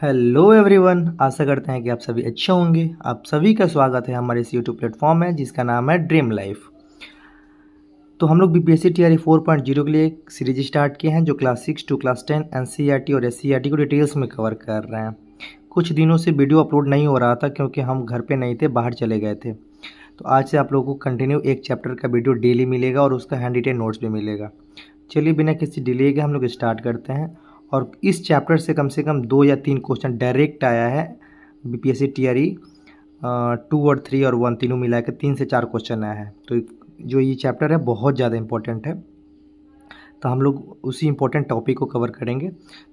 Hello everyone, आशा करते हैं कि आप सभी अच्छे होंगे। आप सभी का स्वागत है हमारे इस यूट्यूब प्लेटफॉर्म में जिसका नाम है ड्रीम लाइफ। तो हम लोग बीपीएससी टीआरई 4.0 के लिए एक सीरीज स्टार्ट किए हैं जो क्लास 6 टू क्लास 10 एनसीईआरटी और एससीईआरटी को डिटेल्स में कवर कर रहे हैं। कुछ दिनों से वीडियो अपलोड नहीं हो रहा था क्योंकि हम घर पे नहीं थे, बाहर चले गए थे। तो आज से आप लोगों को कंटिन्यू एक चैप्टर का वीडियो डेली मिलेगा और उसका हैंड रिटेन नोट्स भी मिलेगा। चलिए बिना किसी डिले के हम लोग स्टार्ट करते हैं। और इस चैप्टर से कम 2 या 3 क्वेश्चन डायरेक्ट आया है बीपीएससी टीआरई 2 और 3 और 1 तीनों मिला के 3 से 4 क्वेश्चन आया है। तो जो ये चैप्टर है बहुत ज़्यादा इंपॉर्टेंट है, तो हम लोग उसी इम्पोर्टेंट टॉपिक को कवर करेंगे।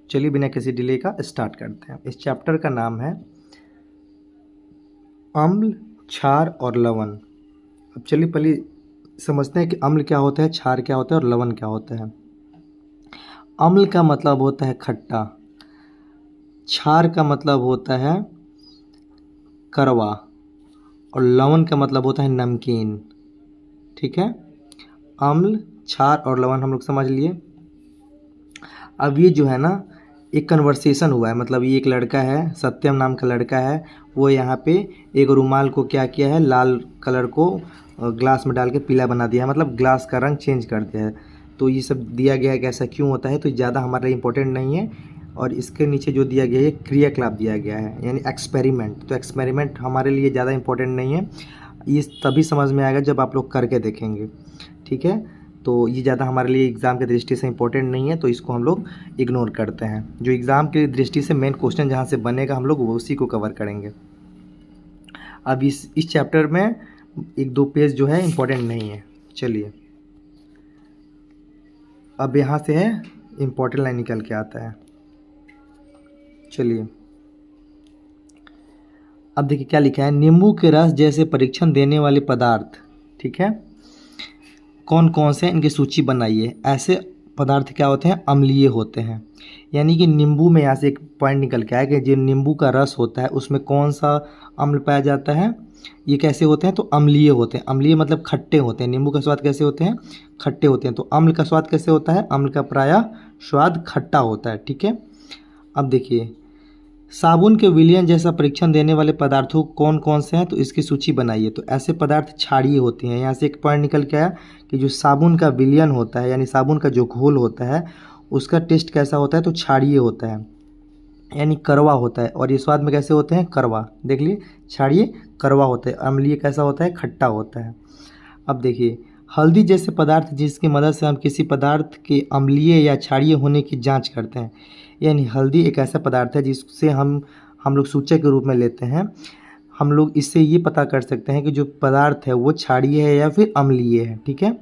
चलिए बिना किसी डिले का स्टार्ट करते हैं। इस चैप्टर का नाम है अम्ल, क्षार और लवण। अब चलिए पहले समझते हैं कि अम्ल क्या होता है, क्षार क्या होता है और लवण क्या होता है। अम्ल का मतलब होता है खट्टा, क्षार का मतलब होता है कड़वा और लवण का मतलब होता है नमकीन। ठीक है, अम्ल, क्षार और लवण हम लोग समझ लिए। अब ये जो है ना, एक कन्वर्सेशन हुआ है। मतलब ये एक लड़का है, सत्यम नाम का लड़का है, वो यहाँ पे एक रुमाल को क्या किया है, लाल कलर को ग्लास में डाल के पीला बना दिया है, मतलब ग्लास का रंग चेंज कर दिया है। तो ये सब दिया गया है कि ऐसा क्यों होता है, तो ज़्यादा हमारे लिए इम्पोर्टेंट नहीं है। और इसके नीचे जो दिया गया है क्रियाकलाप दिया गया है, यानी एक्सपेरिमेंट। तो एक्सपेरिमेंट हमारे लिए ज़्यादा इम्पोर्टेंट नहीं है, ये तभी समझ में आएगा जब आप लोग करके देखेंगे। ठीक है, तो ये ज़्यादा हमारे लिए एग्ज़ाम की दृष्टि से इम्पोर्टेंट नहीं है, तो इसको हम लोग इग्नोर करते हैं। जो एग्ज़ाम की दृष्टि से मेन क्वेश्चन जहाँ से बनेगा हम लोग वो उसी को कवर करेंगे। अब इस चैप्टर में 1-2 पेज जो है इम्पोर्टेंट नहीं है। चलिए अब यहाँ से है इम्पोर्टेंट लाइन निकल के आता है। चलिए अब देखिए क्या लिखा है, नींबू के रस जैसे परीक्षण देने वाले पदार्थ, ठीक है, कौन कौन से, इनकी सूची बनाइए। ऐसे पदार्थ क्या होते हैं, अम्लीय होते हैं। यानी कि नींबू में यहाँ से एक पॉइंट निकल के आया कि जो नींबू का रस होता है उसमें कौन सा अम्ल पाया जाता है, ये कैसे होते हैं, तो अम्लीय होते हैं। अम्लीय मतलब खट्टे होते हैं। नींबू का स्वाद कैसे होते हैं, खट्टे होते हैं। तो अम्ल का स्वाद कैसे होता है, अम्ल का प्रायः स्वाद खट्टा होता है। ठीक है, अब देखिए साबुन के विलयन जैसा परीक्षण देने वाले पदार्थों कौन कौन से हैं, तो इसकी सूची बनाइए। तो ऐसे पदार्थ क्षारीय होते हैं। यहाँ से एक पॉइंट निकल के आया कि जो साबुन का विलयन होता है, यानी साबुन का जो घोल होता है उसका टेस्ट कैसा होता है, तो क्षारीय होता है, यानी कड़वा होता है। और ये स्वाद में कैसे होते हैं, कड़वा। देख लिए, क्षारीय कड़वा होता है, अम्लीय कैसा होता है, खट्टा होता है। अब देखिए हल्दी जैसे पदार्थ जिसकी मदद से हम किसी पदार्थ के अम्लीय या क्षारीय होने की जांच करते हैं। यानी हल्दी एक ऐसा पदार्थ है जिससे हम लोग सूचक के रूप में लेते हैं। हम लोग इससे ये पता कर सकते हैं कि जो पदार्थ है वो क्षारीय है या फिर अम्लीय है। ठीक है,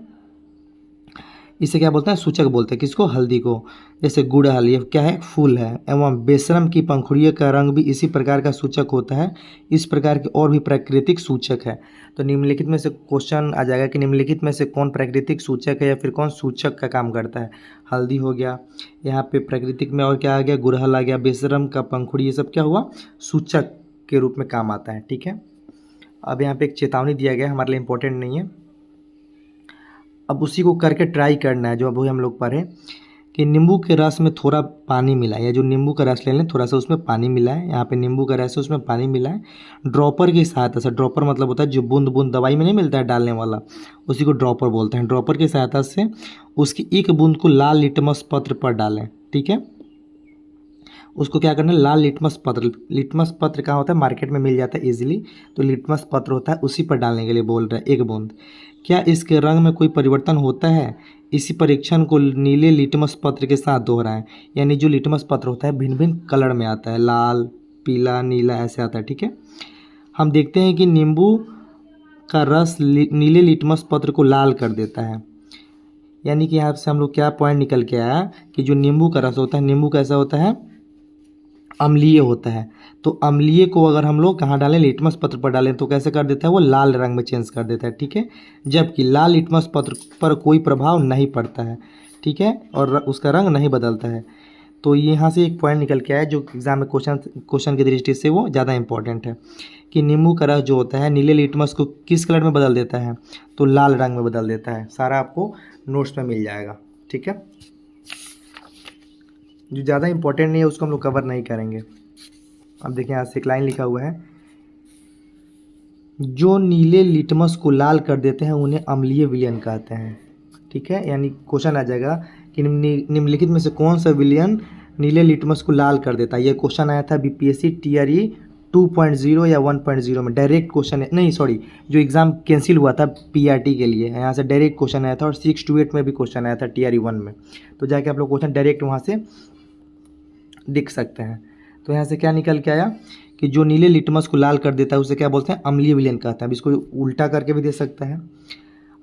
इसे क्या बोलते हैं, सूचक बोलते हैं। किसको, हल्दी को। जैसे गुड़हल, ये क्या है, फूल है। एवं बेशरम की पंखुड़ियों का रंग भी इसी प्रकार का सूचक होता है। इस प्रकार के और भी प्राकृतिक सूचक है। तो निम्नलिखित में से क्वेश्चन आ जाएगा कि निम्नलिखित में से कौन प्राकृतिक सूचक है या फिर कौन सूचक का काम करता है। हल्दी हो गया, यहाँ पे प्राकृतिक में और क्या आ गया, गुड़हल आ गया, बेशरम का पंखुड़ी, ये सब क्या हुआ, सूचक के रूप में काम आता है। ठीक है, अब यहाँ पे एक चेतावनी दिया गया, हमारे लिए इम्पोर्टेंट नहीं है। अब उसी को करके ट्राई करना है जो अभी हम लोग पढ़े कि नींबू के रस में थोड़ा पानी मिलाएं, या जो नींबू का रस ले लें थोड़ा सा उसमें पानी मिलाएं। यहाँ पे नींबू का रस है उसमें पानी मिलाएं ड्रॉपर की सहायता से। ड्रॉपर मतलब होता है जो बूंद बूंद दवाई में नहीं मिलता है डालने वाला, उसी को ड्रॉपर बोलते हैं। ड्रॉपर की सहायता से उसकी एक बूंद को लाल लिटमस पत्र पर डालें। ठीक है, उसको क्या करना है, लाल लिटमस पत्र। लिटमस पत्र कहाँ होता है, मार्केट में मिल जाता है इजीली। तो लिटमस पत्र होता है, उसी पर डालने के लिए बोल रहा है, एक बूंद। क्या इसके रंग में कोई परिवर्तन होता है, इसी परीक्षण को नीले लिटमस पत्र के साथ दोहराएं। यानी जो लिटमस पत्र होता है भिन्न भिन्न कलर में आता है, लाल, पीला, नीला, ऐसे आता है। ठीक है, हम देखते हैं कि नींबू का रस नीले लिटमस पत्र को लाल कर देता है। यानी कि यहाँ से हम लोग क्या पॉइंट निकल के आया कि जो नींबू का रस होता है, नींबू कैसा होता है, अम्लीय होता है। तो अम्लीय को अगर हम लोग कहाँ डालें, लिटमस पत्र पर डालें, तो कैसे कर देता है, वो लाल रंग में चेंज कर देता है। ठीक है, जबकि लाल लिटमस पत्र पर कोई प्रभाव नहीं पड़ता है। ठीक है, और उसका रंग नहीं बदलता है। तो यहाँ से एक पॉइंट निकल के आया जो एग्जाम में क्वेश्चन की दृष्टि से वो ज़्यादा इंपॉर्टेंट है कि नींबू का रस जो होता है नीले लिटमस को किस कलर में बदल देता है, तो लाल रंग में बदल देता है। सारा आपको नोट्स में मिल जाएगा। ठीक है, जो ज़्यादा इंपॉर्टेंट नहीं है उसको हम लोग कवर नहीं करेंगे। अब देखिए यहाँ से एक लाइन लिखा हुआ है, जो नीले लिटमस को लाल कर देते हैं उन्हें अम्लीय विलयन कहते हैं। ठीक है, यानी क्वेश्चन आ जाएगा कि निम्नलिखित में से कौन सा विलयन नीले लिटमस को लाल कर देता है। ये क्वेश्चन आया था बीपीएससी टीआरई 2.0 या 1.0 में, डायरेक्ट क्वेश्चन है, नहीं सॉरी, जो एग्ज़ाम कैंसिल हुआ था पीआरटी के लिए, यहाँ से डायरेक्ट क्वेश्चन आया था, और 6 to 8 में भी क्वेश्चन आया था टीआरई 1 में। तो जाके आप लोग क्वेश्चन डायरेक्ट वहाँ से देख सकते हैं। तो यहाँ से क्या निकल के आया कि जो नीले लिटमस को लाल कर देता है उसे क्या बोलते हैं, अम्लीय विलयन कहते हैं। अब इसको उल्टा करके भी दे सकता है।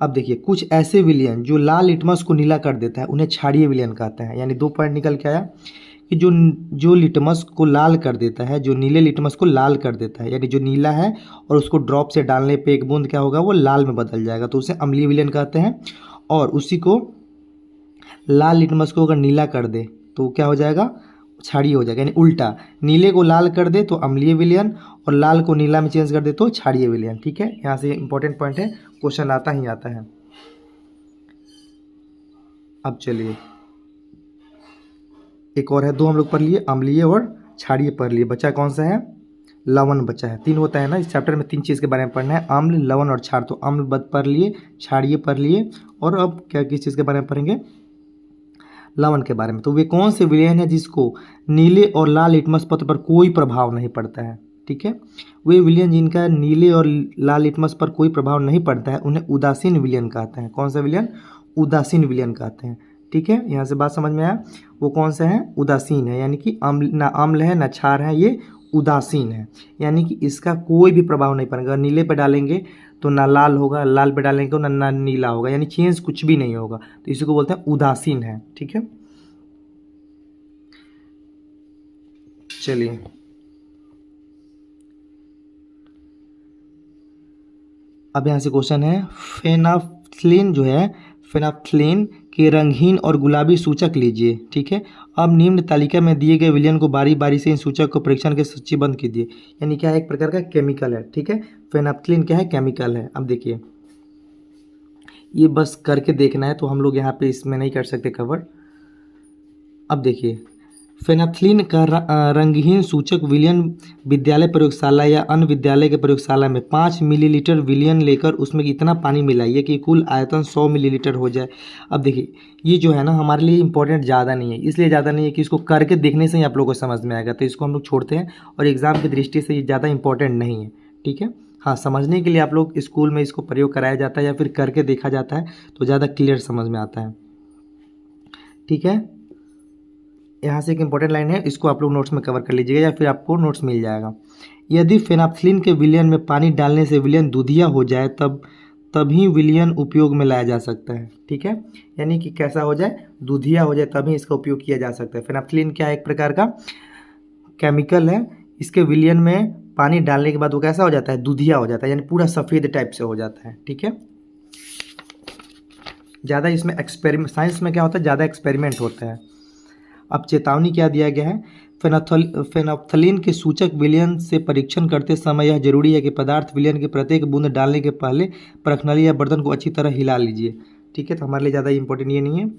अब देखिए, कुछ ऐसे विलयन जो लाल लिटमस को नीला कर देता है उन्हें क्षारीय विलयन कहते हैं। यानी 2 पॉइंट निकल के आया कि जो लिटमस को लाल कर देता है, जो नीले लिटमस को लाल कर देता है, यानी जो नीला है और उसको ड्रॉप से डालने पे एक बूंद क्या होगा, वो लाल में बदल जाएगा, तो उसे अम्लीय विलयन कहते हैं। और उसी को लाल लिटमस को अगर नीला कर दे तो क्या हो जाएगा, क्षारीय हो जाएगा। यानी उल्टा, नीले को लाल कर दे तो अम्लीय विलयन, और लाल को नीला में चेंज कर दे तो क्षारीय विलयन। ठीक है, यहाँ से इंपॉर्टेंट पॉइंट है, क्वेश्चन आता ही आता है। अब चलिए एक और है, 2 हम लोग पढ़ लिए, अम्लीय और क्षारीय पढ़ लिए, बचा कौन सा है, लवण बचा है। 3 होता है ना इस चैप्टर में, 3 चीज़ के बारे में पढ़ना है, अम्ल, लवण और क्षार। तो अम्ल पढ़ लिए, क्षारीय पढ़ लिए, और अब क्या किस चीज़ के बारे में पढ़ेंगे, लवण के बारे में। तो वे कौन से विलयन है जिसको नीले और लाल लिटमस पत्र पर कोई प्रभाव नहीं पड़ता है। ठीक है, वे विलयन जिनका नीले और लाल लिटमस पर कोई प्रभाव नहीं पड़ता है उन्हें उदासीन विलयन कहते हैं। कौन सा विलयन, उदासीन विलयन कहते हैं। ठीक है, यहाँ से बात समझ में आया, वो कौन सा है, उदासीन है, यानी कि अम्ल, ना अम्ल है ना क्षार है, ये उदासीन है, यानी कि इसका कोई भी प्रभाव नहीं पड़ेगा। नीले पे डालेंगे तो ना लाल होगा, लाल पे डालेंगे तो ना नीला होगा, यानी चेंज कुछ भी नहीं होगा, तो इसी को बोलते हैं उदासीन है। ठीक है, चलिए अब यहाँ से क्वेश्चन है, फेनाफ्थलीन जो है, फेनाफ्थलीन के रंगहीन और गुलाबी सूचक लीजिए। ठीक है, अब निम्न तालिका में दिए गए विलयन को बारी बारी से इन सूचक को परीक्षण के सूचीबद्ध कीजिए। यानी क्या है, एक प्रकार का केमिकल है। ठीक है, फेनाफ्थलीन क्या है, केमिकल है। अब देखिए, ये बस करके देखना है, तो हम लोग यहाँ पे इसमें नहीं कर सकते कवर। अब देखिए, फेनाफ्थलीन का रंगहीन सूचक विलयन विद्यालय प्रयोगशाला या अन्य विद्यालय के प्रयोगशाला में 5 मिलीलीटर विलयन लेकर उसमें इतना पानी मिलाइए कि कुल आयतन 100 मिलीलीटर हो जाए। अब देखिए, ये जो है ना हमारे लिए इंपॉर्टेंट ज़्यादा नहीं है, इसलिए ज़्यादा नहीं है कि इसको करके देखने से ही आप लोगों को समझ में आएगा, तो इसको हम लोग छोड़ते हैं, और एग्ज़ाम की दृष्टि से ये ज़्यादा इंपॉर्टेंट नहीं है। ठीक है, हाँ, समझने के लिए आप लोग स्कूल में इसको प्रयोग कराया जाता है या फिर करके देखा जाता है तो ज़्यादा क्लियर समझ में आता है। ठीक है, यहाँ से एक इंपॉर्टेंट लाइन है, इसको आप लोग नोट्स में कवर कर लीजिएगा या फिर आपको नोट्स मिल जाएगा। यदि फेनाफ्थलीन के विलयन में पानी डालने से विलयन दूधिया हो जाए तभी विलयन उपयोग में लाया जा सकता है। ठीक है, यानी कि कैसा हो जाए, दूधिया हो जाए तभी इसका उपयोग किया जा सकता है। फेनाफ्थलीन क्या है, एक प्रकार का केमिकल है, इसके विलयन में पानी डालने के बाद वो कैसा हो जाता है, दूधिया हो जाता है, यानी पूरा सफ़ेद टाइप से हो जाता है। ठीक है, ज़्यादा इसमें एक्सपेरिमेंट, साइंस में क्या होता है, ज़्यादा एक्सपेरिमेंट होता है। अब चेतावनी क्या दिया गया है, फेनाफ्थलीन के सूचक विलयन से परीक्षण करते समय यह जरूरी है कि पदार्थ विलयन के प्रत्येक बूंद डालने के पहले परखनली या बर्तन को अच्छी तरह हिला लीजिए। ठीक है, तो हमारे लिए ज़्यादा इंपॉर्टेंट ये नहीं है।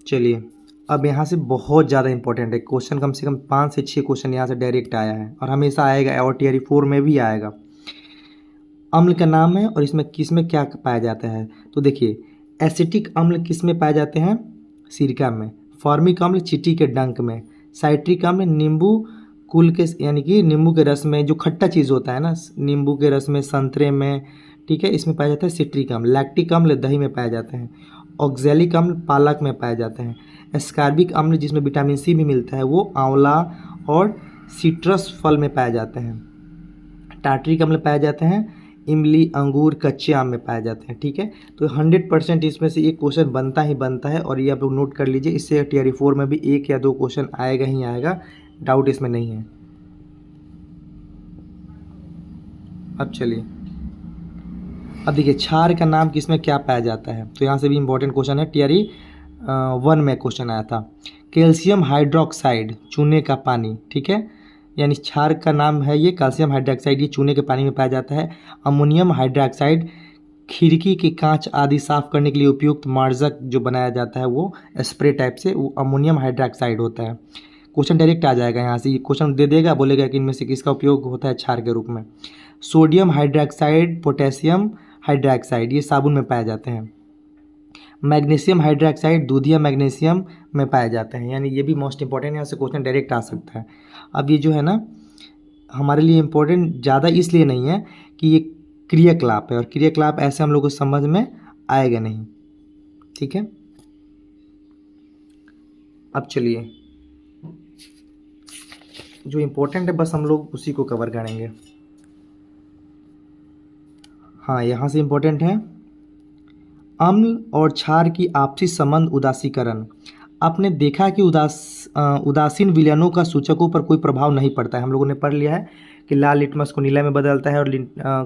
चलिए, अब यहाँ से बहुत ज़्यादा इंपॉर्टेंट है क्वेश्चन, कम से कम 5 से 6 क्वेश्चन यहाँ से डायरेक्ट आया है और हमेशा आएगा, और टीआरई 4 में भी आएगा। अम्ल का नाम है और इसमें किस में क्या पाया जाता है। तो देखिए, एसिटिक अम्ल किस में पाए जाते हैं, सिरका में। फॉर्मिक अम्ल चींटी के डंक में। साइट्रिक अम्ल नींबू कुल के, यानी कि नींबू के रस में, जो खट्टा चीज़ होता है ना, नींबू के रस में, संतरे में। ठीक है, इसमें पाया जाता है सिट्रिक अम्ल। लैक्टिक अम्ल दही में पाए जाते हैं। ऑक्जेलिक अम्ल पालक में पाए जाते हैं। एस्कार्बिक अम्ल जिसमें विटामिन सी भी मिलता है वो आंवला और सिट्रस फल में पाए जाते हैं। टार्टरिक अम्ल पाए जाते हैं इमली, अंगूर, कच्चे आम में पाए जाते हैं। ठीक है, तो 100% इसमें से एक क्वेश्चन बनता ही बनता है, और ये आप लोग नोट कर लीजिए, इससे टीआरई 4 में भी 1 या 2 क्वेश्चन आएगा ही आएगा, डाउट इसमें नहीं है। अब चलिए, अब देखिए, क्षार का नाम किसमें क्या पाया जाता है, तो यहाँ से भी इंपॉर्टेंट क्वेश्चन है, टीआरई 1 में क्वेश्चन आया था। कैल्शियम हाइड्रोक्साइड, चूने का पानी। ठीक है, यानी क्षार का नाम है ये कैल्शियम हाइड्रोक्साइड, ये चूने के पानी में पाया जाता है। अमोनियम हाइड्रोक्साइड खिड़की के कांच आदि साफ करने के लिए उपयुक्त मार्जक जो बनाया जाता है वो स्प्रे टाइप से वो अमोनियम हाइड्रोक्साइड होता है। क्वेश्चन डायरेक्ट आ जाएगा यहाँ से, क्वेश्चन दे देगा, बोलेगा कि इनमें से किसका उपयोग होता है क्षार के रूप में। सोडियम हाइड्रोक्साइड, पोटेशियम हाइड्रोक्साइड ये साबुन में पाए जाते हैं। मैग्नीशियम हाइड्रोक्साइड दूधिया मैग्नीशियम में पाए जाते हैं, यानी ये भी मोस्ट इंपॉर्टेंट है, यहाँ से क्वेश्चन डायरेक्ट आ सकता है। अब ये जो है ना हमारे लिए इम्पोर्टेंट ज़्यादा इसलिए नहीं है कि ये क्रियाकलाप है, और क्रियाकलाप ऐसे हम लोग को समझ में आएगा नहीं, ठीक है। अब चलिए जो इम्पोर्टेंट है बस हम लोग उसी को कवर करेंगे। हाँ, यहाँ से इम्पोर्टेंट है अम्ल और क्षार की आपसी संबंध उदासीकरण। आपने देखा कि उदासीन विलयनों का सूचकों पर कोई प्रभाव नहीं पड़ता है। हम लोगों ने पढ़ लिया है कि लाल लिटमस को नीला में बदलता है और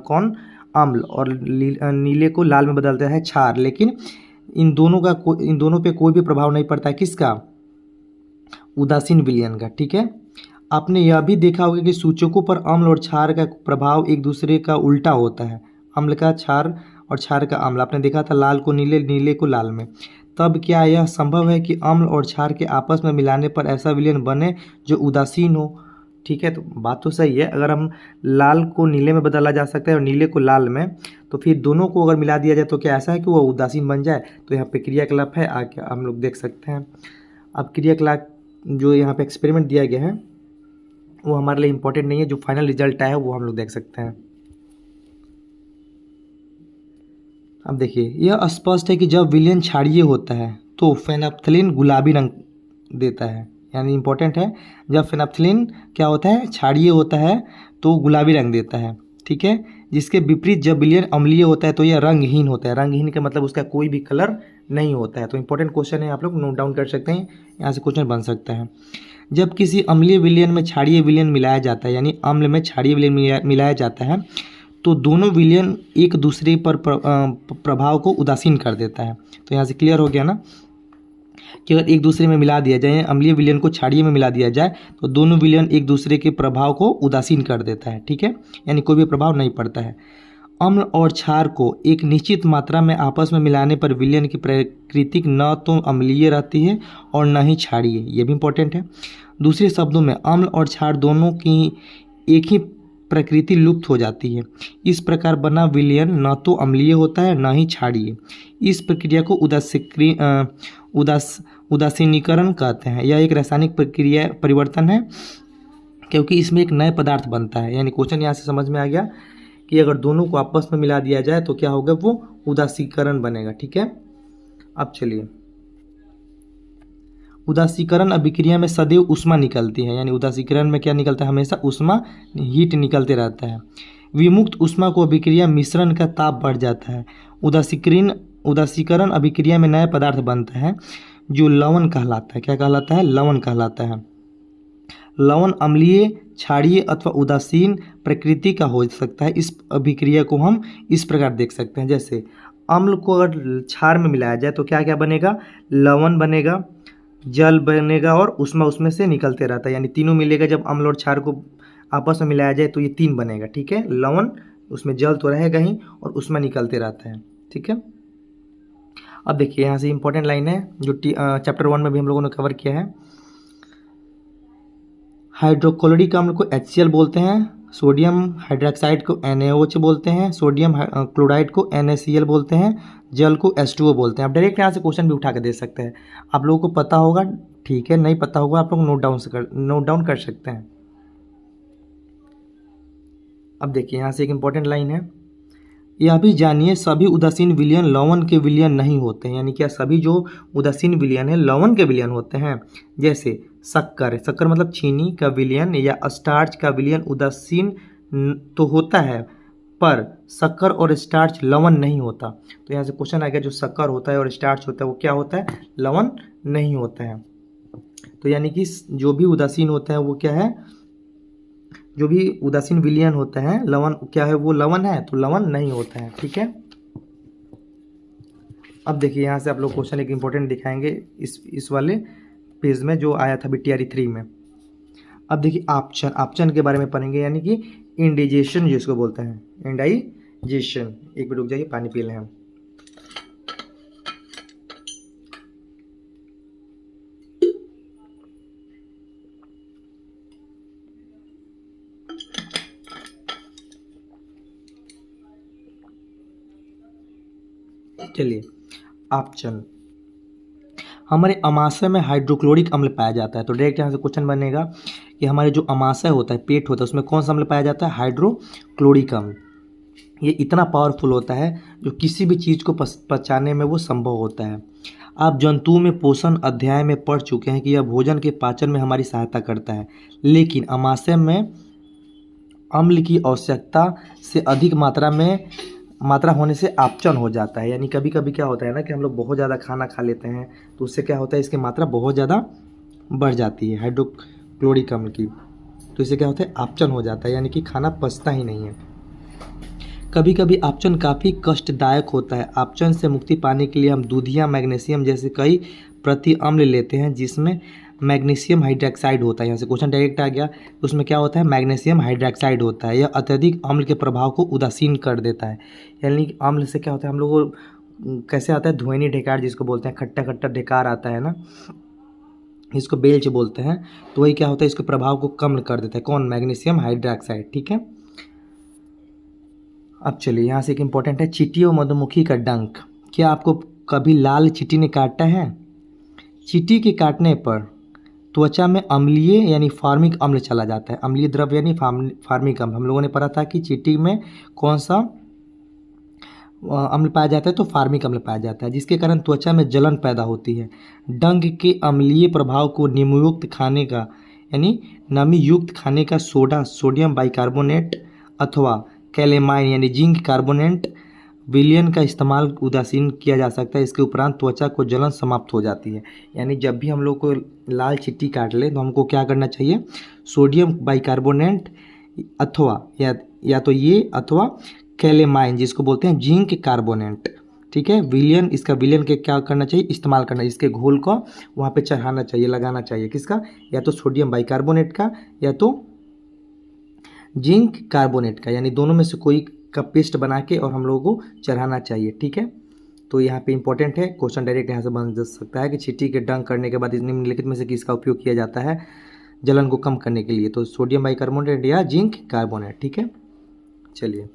कौन अम्ल, और नीले को लाल में बदलता है क्षार, लेकिन इन दोनों पे कोई भी प्रभाव नहीं पड़ता है, किसका? उदासीन विलयन का, ठीक है। आपने यह भी देखा होगा कि सूचकों पर अम्ल और क्षार का प्रभाव एक दूसरे का उल्टा होता है, अम्ल का क्षार और क्षार का अम्ल। आपने देखा था लाल को नीले, नीले को लाल में। तब क्या यह संभव है कि अम्ल और क्षार के आपस में मिलाने पर ऐसा विलयन बने जो उदासीन हो? ठीक है, तो बात तो सही है। अगर हम लाल को नीले में बदला जा सकता है और नीले को लाल में, तो फिर दोनों को अगर मिला दिया जाए तो क्या ऐसा है कि वो उदासीन बन जाए? तो यहाँ पे क्रियाकलाप है, आगे हम लोग देख सकते हैं। अब क्रियाकलाप जो यहाँ पे एक्सपेरिमेंट दिया गया है वो हमारे लिए इम्पोर्टेंट नहीं है, जो फाइनल रिजल्ट आया है वो हम लोग देख सकते हैं। अब देखिए, यह स्पष्ट है कि जब विलयन क्षारीय होता है तो फेनैप्थलीन गुलाबी रंग देता है, यानी इम्पोर्टेंट है। जब फेनैप्थलीन क्या होता है? क्षारीय होता है तो गुलाबी रंग देता है, ठीक है। जिसके विपरीत जब विलयन अम्लीय होता है तो यह रंगहीन होता है। रंगहीन का मतलब उसका कोई भी कलर नहीं होता है। तो इम्पोर्टेंट क्वेश्चन है, आप लोग नोट डाउन कर सकते हैं, यहाँ से क्वेश्चन बन सकता है। जब किसी अम्लीय विलयन में क्षारीय विलयन मिलाया जाता है, यानी अम्ल में क्षारीय विलयन मिलाया जाता है, तो दोनों विलयन एक दूसरे पर प्रभाव को उदासीन कर देता है। तो यहाँ से क्लियर हो गया ना कि अगर एक दूसरे में मिला दिया जाए, अम्लीय विलयन को क्षारीय में मिला दिया जाए, तो दोनों विलयन एक दूसरे के प्रभाव को उदासीन कर देता है, ठीक है, यानी कोई भी प्रभाव नहीं पड़ता है। अम्ल और क्षार को एक निश्चित मात्रा में आपस में मिलाने पर विलयन की प्रकृति न तो अम्लीय रहती है और न ही क्षारीय, ये भी इंपॉर्टेंट है। दूसरे शब्दों में अम्ल और क्षार दोनों की एक ही प्रकृति लुप्त हो जाती है। इस प्रकार बना विलयन न तो अम्लीय होता है न ही क्षारीय। इस प्रक्रिया को उदासीनीकरण कहते हैं। यह एक रासायनिक प्रक्रिया परिवर्तन है, क्योंकि इसमें एक नए पदार्थ बनता है। यानी क्वेश्चन यहाँ से समझ में आ गया कि अगर दोनों को आपस में मिला दिया जाए तो क्या होगा? वो उदासीकरण बनेगा, ठीक है। अब चलिए, उदासीकरण अभिक्रिया में सदैव ऊष्मा निकलती है, यानी उदासीकरण में क्या निकलता है? हमेशा ऊष्मा, हीट निकलते रहता है। विमुक्त ऊष्मा को अभिक्रिया मिश्रण का ताप बढ़ जाता है। उदासीकरण अभिक्रिया में नया पदार्थ बनता है जो लवण कहलाता है। क्या कहलाता है? लवण कहलाता है। लवण अम्लीय, क्षारीय अथवा उदासीन प्रकृति का हो सकता है। इस अभिक्रिया को हम इस प्रकार देख सकते हैं, जैसे अम्ल को अगर क्षार में मिलाया जाए तो क्या क्या बनेगा? लवण बनेगा, जल बनेगा और ऊष्मा उसमें से निकलते रहता है। यानी तीनों मिलेगा। जब अम्ल और क्षार को आपस में मिलाया जाए तो ये तीन बनेगा, ठीक है। लवण, उसमें जल तो रहेगा ही और ऊष्मा निकलते रहता है, ठीक है। अब देखिए, यहाँ से इंपॉर्टेंट लाइन है जो चैप्टर 1 में भी हम लोगों ने कवर किया है। हाइड्रोक्लोरिक अम्ल को HCl बोलते हैं, सोडियम हाइड्रोक्साइड को NaOH बोलते हैं, सोडियम क्लोराइड को NaCl बोलते हैं, जल को H2O बोलते हैं। आप डायरेक्ट यहाँ से क्वेश्चन भी उठा के दे सकते हैं। आप लोगों को पता होगा, ठीक है, नहीं पता होगा आप लोग नोट डाउन कर सकते हैं। अब देखिए, यहाँ से एक इंपॉर्टेंट लाइन है, यह भी जानिए सभी उदासीन विलयन लवण के विलयन नहीं होते हैं। यानी क्या सभी जो उदासीन विलयन है लवण के विलयन होते हैं? जैसे शक्कर मतलब चीनी का विलयन या स्टार्च का विलयन उदासीन तो होता है, पर शक्कर और स्टार्च लवण नहीं होता। तो यहाँ से क्वेश्चन आ गया, जो शक्कर होता है और स्टार्च होता है वो क्या होता है? लवण नहीं होता है। तो यानी कि जो भी उदासीन होता है वो क्या है? जो भी उदासीन विलयन होता है लवण, क्या है? वो लवण है, तो लवण नहीं होता है, ठीक है। अब देखिए, यहाँ से आप लोग क्वेश्चन एक इंपॉर्टेंट दिखाएंगे इस वाले पेज में जो आया था BTRE 3 में। अब देखिए, आपचन के बारे में पढ़ेंगे, यानी कि इंडाइजेशन जिसको बोलते हैं, जेशन, एक मिनट रुक जाइए, पानी पी लें हम। चलिए, ऑप्शन, हमारे अमाशय में हाइड्रोक्लोरिक अम्ल पाया जाता है। तो डायरेक्ट यहाँ से क्वेश्चन बनेगा कि हमारे जो अमाशय होता है, पेट होता है, उसमें कौन सा अम्ल पाया जाता है? हाइड्रोक्लोरिक अम्ल। ये इतना पावरफुल होता है जो किसी भी चीज़ को पचाने में वो संभव होता है। आप जंतुओं में पोषण अध्याय में पढ़ चुके हैं कि यह भोजन के पाचन में हमारी सहायता करता है, लेकिन अमाशय में अम्ल की आवश्यकता से अधिक मात्रा होने से अपचन हो जाता है। यानी कभी कभी क्या होता है ना कि हम लोग बहुत ज़्यादा खाना खा लेते हैं, तो उससे क्या होता है, इसकी मात्रा बहुत ज़्यादा बढ़ जाती है हाइड्रोक्लोरिक अम्ल की, तो इससे क्या होता है, अपचन हो जाता है, यानी कि खाना पचता ही नहीं है। कभी कभी अपचन काफ़ी कष्टदायक होता है। अपचन से मुक्ति पाने के लिए हम दूध या मैग्नीशियम जैसे कई प्रति अम्ल लेते हैं, जिसमें मैग्नीशियम हाइड्रोक्साइड होता है। यहाँ से क्वेश्चन डायरेक्ट आ गया, उसमें क्या होता है, मैग्नीशियम हाइड्रोक्साइड होता है। यह अत्यधिक अम्ल के प्रभाव को उदासीन कर देता है। यानी कि अम्ल से क्या होता है, हम लोग को कैसे आता है, धुएनी ढेकार जिसको बोलते हैं, खट्टा खट्टा ढेकार आता है ना, इसको बेल्च बोलते हैं। तो वही क्या होता है, इसके प्रभाव को कम कर देता है। कौन? Magnesium hydroxide. ठीक है, अब चलिए यहाँ से एक इम्पोर्टेंट है, चींटी और मधुमक्खी का डंक। क्या आपको कभी लाल चींटी ने काटा है? चींटी के काटने पर त्वचा में अम्लीय यानी फार्मिक अम्ल चला जाता है। अम्लीय द्रव्य यानी फार्मिक अम्ल। हम लोगों ने पढ़ा था कि चींटी में कौन सा अम्ल पाया जाता है, तो फार्मिक अम्ल पाया जाता है, जिसके कारण त्वचा में जलन पैदा होती है। डंक के अम्लीय प्रभाव को नींबुयुक्त खाने का यानी नमी युक्त खाने का सोडा, सोडियम बाइकार्बोनेट अथवा कैलेमाइन यानी जिंक कार्बोनेट विलयन का इस्तेमाल उदासीन किया जा सकता है। इसके उपरांत त्वचा को जलन समाप्त हो जाती है। यानी जब भी हम लोग को लाल चींटी काट ले तो हमको क्या करना चाहिए, सोडियम बाइकार्बोनेट अथवा या तो ये अथवा कैलेमाइन जिसको बोलते हैं जिंक कार्बोनेट। ठीक है, विलयन, इसका विलयन के क्या करना चाहिए, इस्तेमाल करना, इसके घोल को वहाँ पे चढ़ाना चाहिए, लगाना चाहिए। किसका? या तो सोडियम बाइकार्बोनेट का या तो जिंक कार्बोनेट का, यानी दोनों में से कोई का पेस्ट बना के और हम लोगों को चढ़ाना चाहिए। ठीक है, तो यहाँ पे इंपॉर्टेंट है, क्वेश्चन डायरेक्ट यहाँ से बन सकता है कि चींटी के डंक करने के बाद निम्नलिखित में से किसका उपयोग किया जाता है जलन को कम करने के लिए? तो सोडियम बाइकार्बोनेट या जिंक कार्बोनेट। ठीक है, चलिए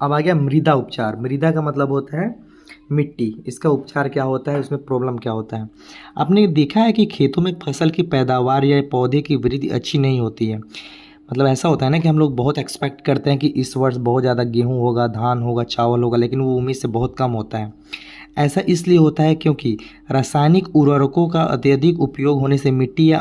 अब आ गया मृदा उपचार। मृदा का मतलब होता है मिट्टी। इसका उपचार क्या होता है, उसमें प्रॉब्लम क्या होता है? आपने देखा है कि खेतों में फसल की पैदावार या पौधे की वृद्धि अच्छी नहीं होती है। मतलब ऐसा होता है ना कि हम लोग बहुत एक्सपेक्ट करते हैं कि इस वर्ष बहुत ज़्यादा गेहूँ होगा, धान होगा, चावल होगा, लेकिन वो उम्मीद से बहुत कम होता है। ऐसा इसलिए होता है क्योंकि रासायनिक उर्वरकों का अत्यधिक उपयोग होने से मिट्टी या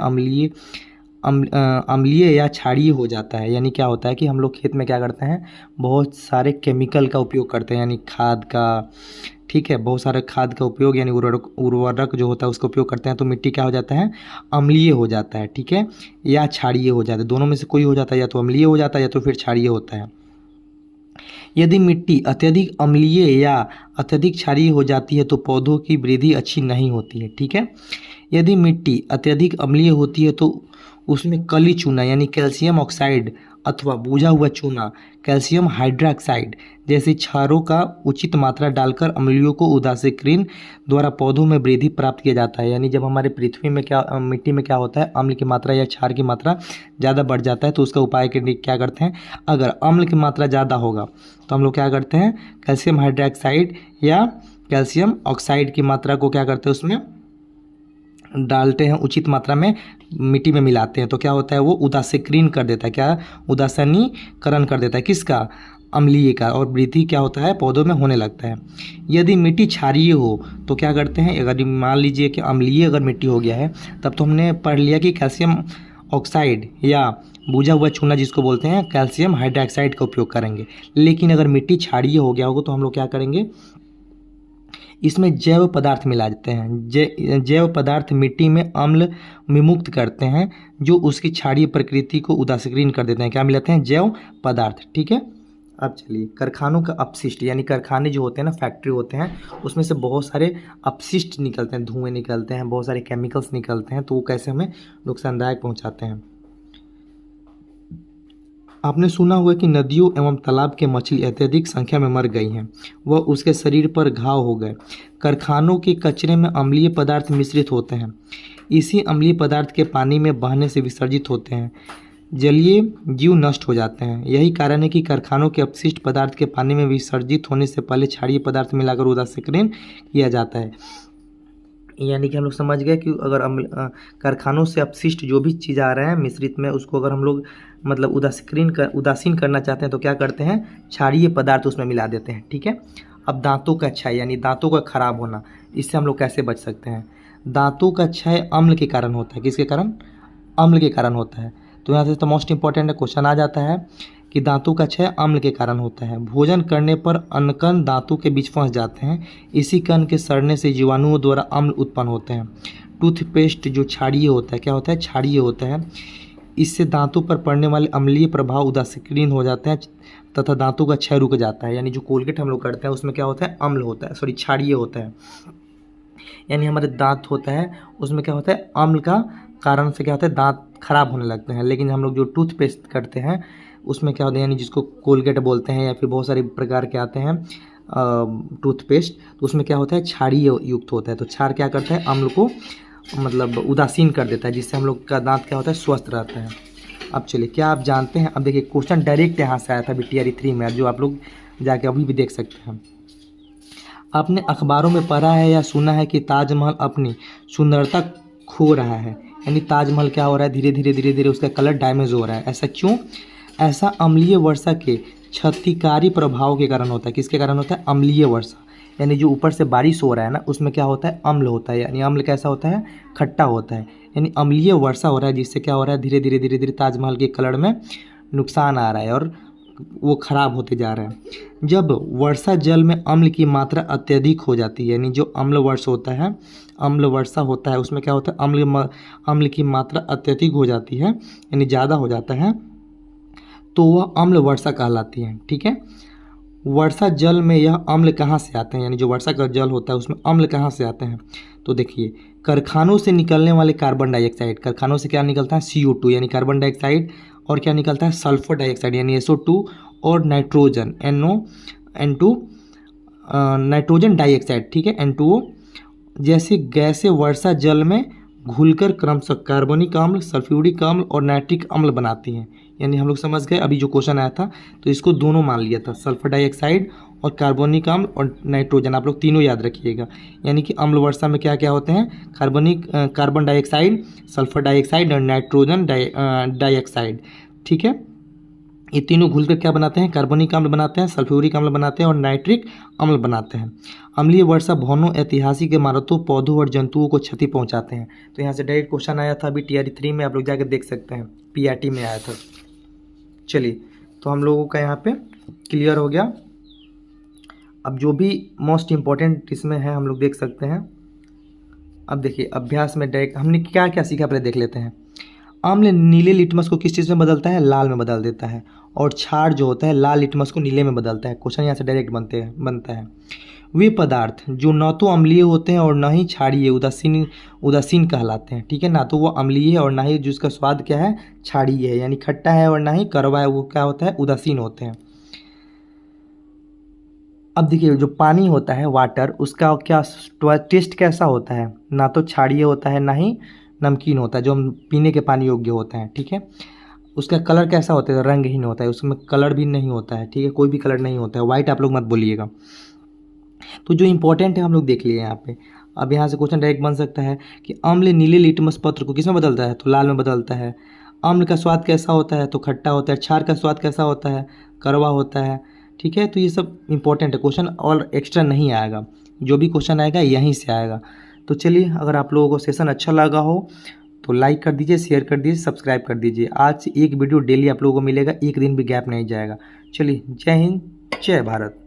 अम्लीय या क्षारीय हो जाता है। यानी क्या होता है कि हम लोग खेत में क्या करते हैं, बहुत सारे केमिकल का उपयोग करते हैं, यानी खाद का। ठीक है, बहुत सारे खाद का उपयोग यानी उर्वरक जो होता है उसका उपयोग करते हैं, तो मिट्टी क्या हो जाता है, अम्लीय हो जाता है। ठीक है, या क्षारीय हो जाता है, दोनों में से कोई हो जाता है, या तो अम्लीय हो जाता है या तो फिर क्षारीय होता है। यदि मिट्टी अत्यधिक अम्लीय या अत्यधिक क्षारीय हो जाती है तो पौधों की वृद्धि अच्छी नहीं होती है। ठीक है, यदि मिट्टी अत्यधिक अम्लीय होती है तो उसमें कली चूना यानी कैल्शियम ऑक्साइड अथवा बुझा हुआ चूना कैल्शियम हाइड्रोक्साइड जैसी क्षारों का उचित मात्रा डालकर अम्लियों को उदासीकरण द्वारा पौधों में वृद्धि प्राप्त किया जाता है। यानी जब हमारे पृथ्वी में मिट्टी में क्या होता है, अम्ल की मात्रा या क्षार की मात्रा ज़्यादा बढ़ जाता है, तो उसका उपाय के लिए क्या करते हैं, अगर अम्ल की मात्रा ज़्यादा होगा तो हम लोग क्या करते हैं, कैल्शियम हाइड्रोक्साइड या कैल्शियम ऑक्साइड की मात्रा को क्या करते हैं, उसमें डालते हैं, उचित मात्रा में मिट्टी में मिलाते हैं, तो क्या होता है, वो उदासीकरण कर देता है। क्या? उदासीनीकरण कर देता है, किसका? अम्लीय का, और वृद्धि क्या होता है, पौधों में होने लगता है। यदि मिट्टी क्षारीय हो तो क्या करते हैं, अगर मान लीजिए कि अम्लीय अगर मिट्टी हो गया है, तब तो हमने पढ़ लिया कि कैल्शियम ऑक्साइड या बुझा हुआ चूना जिसको बोलते हैं कैल्शियम हाइड्रोक्साइड का उपयोग करेंगे। लेकिन अगर मिट्टी क्षारीय हो गया होगा तो हम लोग क्या करेंगे, इसमें जैव पदार्थ मिला देते हैं। जैव पदार्थ मिट्टी में अम्ल विमुक्त करते हैं जो उसकी क्षारीय प्रकृति को उदासीकरण कर देते हैं। क्या मिलाते हैं? जैव पदार्थ। ठीक है, अब चलिए कारखानों का अपशिष्ट, यानी कारखाने जो होते हैं ना, फैक्ट्री होते हैं, उसमें से बहुत सारे अपशिष्ट निकलते हैं, धुएं निकलते हैं, बहुत सारे केमिकल्स निकलते हैं, तो वो कैसे हमें नुकसानदायक पहुँचाते हैं। आपने सुना होगा कि नदियों एवं तालाब के मछली अत्यधिक संख्या में मर गई हैं, वह उसके शरीर पर घाव हो गए। कारखानों के कचरे में अम्लीय पदार्थ मिश्रित होते हैं, इसी अम्लीय पदार्थ के पानी में बहने से विसर्जित होते हैं, जलीय जीव नष्ट हो जाते हैं। यही कारण है कि कारखानों के अपशिष्ट पदार्थ के पानी में विसर्जित होने से पहले क्षारीय पदार्थ मिलाकर उदासीकरण किया जाता है। यानी कि हम लोग समझ गए कि अगर कारखानों से अपशिष्ट जो भी चीज़ आ रहे हैं मिश्रित में, उसको अगर हम लोग मतलब उदासीन करना चाहते हैं तो क्या करते हैं, क्षारीय पदार्थ उसमें मिला देते हैं। ठीक है। अब दांतों का क्षय यानी दांतों का खराब होना, इससे हम लोग कैसे बच सकते हैं। दांतों का क्षय अम्ल के कारण होता है। किसके कारण? अम्ल के कारण होता है। तो यहाँ से तो मोस्ट इंपॉर्टेंट क्वेश्चन आ जाता है कि दांतों का क्षय अम्ल के कारण होता है। भोजन करने पर अनकण दांतों के बीच फंस जाते हैं, इसी कण के सड़ने से जीवाणुओं द्वारा अम्ल उत्पन्न होते हैं। टूथपेस्ट जो क्षारीय होता है, क्या होता है, क्षारीय होता है। इससे दांतों पर पड़ने वाले अम्लीय प्रभाव उदासीकरण हो जाते हैं तथा दांतों का क्षय रुक जाता है। यानी जो कोलगेट हम लोग करते हैं उसमें क्या होता है, अम्ल होता है, सॉरी क्षारीय होता है। यानी हमारे दांत होता है उसमें क्या होता है, अम्ल का कारण से क्या होता है, दांत खराब होने लगते हैं। लेकिन हम लोग जो टूथपेस्ट करते हैं उसमें क्या होता है, यानी जिसको कोलगेट बोलते हैं या फिर बहुत सारे प्रकार के आते हैं टूथपेस्ट, तो उसमें क्या होता है, क्षारीय युक्त होता है। तो क्षार क्या करता है, अम्ल को मतलब उदासीन कर देता है, जिससे हम लोग का दांत क्या होता है, स्वस्थ रहता है। अब चलिए, क्या आप जानते हैं, अब देखिए क्वेश्चन डायरेक्ट यहाँ से आया था BTRE 3 में, जो आप लोग जाके अभी भी देख सकते हैं। आपने अखबारों में पढ़ा है या सुना है कि ताजमहल अपनी सुंदरता खो रहा है। यानी ताजमहल क्या हो रहा है, धीरे धीरे उसका कलर डैमेज हो रहा है। ऐसा क्यों? ऐसा अम्लीय वर्षा के क्षतिकारी प्रभाव के कारण होता है। किसके कारण होता है? अम्लीय वर्षा। यानी जो ऊपर से बारिश हो रहा है ना, उसमें क्या होता है, अम्ल होता है। यानी अम्ल कैसा होता है, खट्टा होता है। यानी अम्लीय वर्षा हो रहा है, जिससे क्या हो रहा है, धीरे धीरे ताजमहल के कलर में नुकसान आ रहा है और वो खराब होते जा रहा है। जब वर्षा जल में अम्ल की मात्रा अत्यधिक हो जाती है, यानी जो अम्ल वर्षा होता है उसमें क्या होता है, अम्ल की मात्रा अत्यधिक हो जाती है, यानी ज़्यादा हो जाता है, तो वह अम्ल वर्षा कहलाती है। ठीक है। वर्षा जल में यह अम्ल कहाँ से आते हैं, यानी जो वर्षा का जल होता है उसमें अम्ल कहाँ से आते हैं, तो देखिए कारखानों से निकलने वाले कार्बन डाइऑक्साइड, कारखानों से क्या निकलता है, CO2 यानी कार्बन डाइऑक्साइड, और क्या निकलता है, सल्फर डाइऑक्साइड यानी SO2, और नाइट्रोजन N2 नाइट्रोजन डाइऑक्साइड, ठीक है, N2O जैसे गैसें वर्षा जल में घुलकर क्रमशः कार्बनिक अम्ल, सल्फ्यूरिक अम्ल और नाइट्रिक अम्ल बनाती हैं। यानी हम लोग समझ गए, अभी जो क्वेश्चन आया था तो इसको दोनों मान लिया था, सल्फर डाइऑक्साइड और कार्बनिक अम्ल और नाइट्रोजन, आप लोग तीनों याद रखिएगा। यानी कि अम्ल वर्षा में क्या क्या होते हैं, कार्बन डाइऑक्साइड, सल्फर डाइऑक्साइड और नाइट्रोजन डाइऑक्साइड। ठीक है। ये तीनों घुलकर क्या बनाते हैं, कार्बनिक अम्ल बनाते हैं, सल्फ्यूरिक अम्ल बनाते हैं और नाइट्रिक अम्ल बनाते हैं। अम्लीय वर्षा भवनों, ऐतिहासिक इमारतों, पौधों और जंतुओं को क्षति पहुंचाते हैं। तो यहाँ से डायरेक्ट क्वेश्चन आया था BTRE 3 में, आप लोग जाकर देख सकते हैं, PRT में आया था। चलिए, तो हम लोगों का यहाँ पे क्लियर हो गया। अब जो भी मोस्ट इम्पॉर्टेंट इसमें है हम लोग देख सकते हैं। अब देखिए अभ्यास में डायरेक्ट हमने क्या क्या सीखा, पहले देख लेते हैं। अम्ल नीले लिटमस को किस चीज़ में बदलता है, लाल में बदल देता है, और क्षार जो होता है लाल लिटमस को नीले में बदलता है। क्वेश्चन यहाँ से डायरेक्ट बनता है। वे पदार्थ जो न तो अम्लीय होते हैं और न ही क्षारीय, उदासीन कहलाते हैं। ठीक है ना, तो वो अम्लीय है और ना ही जिसका स्वाद क्या है, क्षारीय है, यानी खट्टा है, और ना ही कड़वा है, वो क्या होता है, उदासीन होते हैं। अब देखिए जो पानी होता है, वाटर, उसका क्या टेस्ट कैसा होता है, ना तो क्षारीय होता है ना ही नमकीन होता है, जो हम पीने के पानी योग्य होते हैं। ठीक है। उसका कलर कैसा होता है, रंगहीन होता है, उसमें कलर भी नहीं होता है। ठीक है, कोई भी कलर नहीं होता है, वाइट आप लोग मत बोलिएगा। तो जो इंपॉर्टेंट है हम लोग देख लिए यहाँ पे। अब यहाँ से क्वेश्चन डायरेक्ट बन सकता है कि अम्ल नीले लिटमस पत्र को किस में बदलता है, तो लाल में बदलता है। अम्ल का स्वाद कैसा होता है, तो खट्टा होता है। क्षार का स्वाद कैसा होता है, कड़वा होता है। ठीक है, तो ये सब इंपॉर्टेंट है क्वेश्चन, और एक्स्ट्रा नहीं आएगा, जो भी क्वेश्चन आएगा यहीं से आएगा। तो चलिए, अगर आप लोगों को सेशन अच्छा लगा हो तो लाइक कर दीजिए, शेयर कर दीजिए, सब्सक्राइब कर दीजिए। आज से एक वीडियो डेली आप लोगों को मिलेगा, एक दिन भी गैप नहीं जाएगा। चलिए, जय हिंद, जय भारत।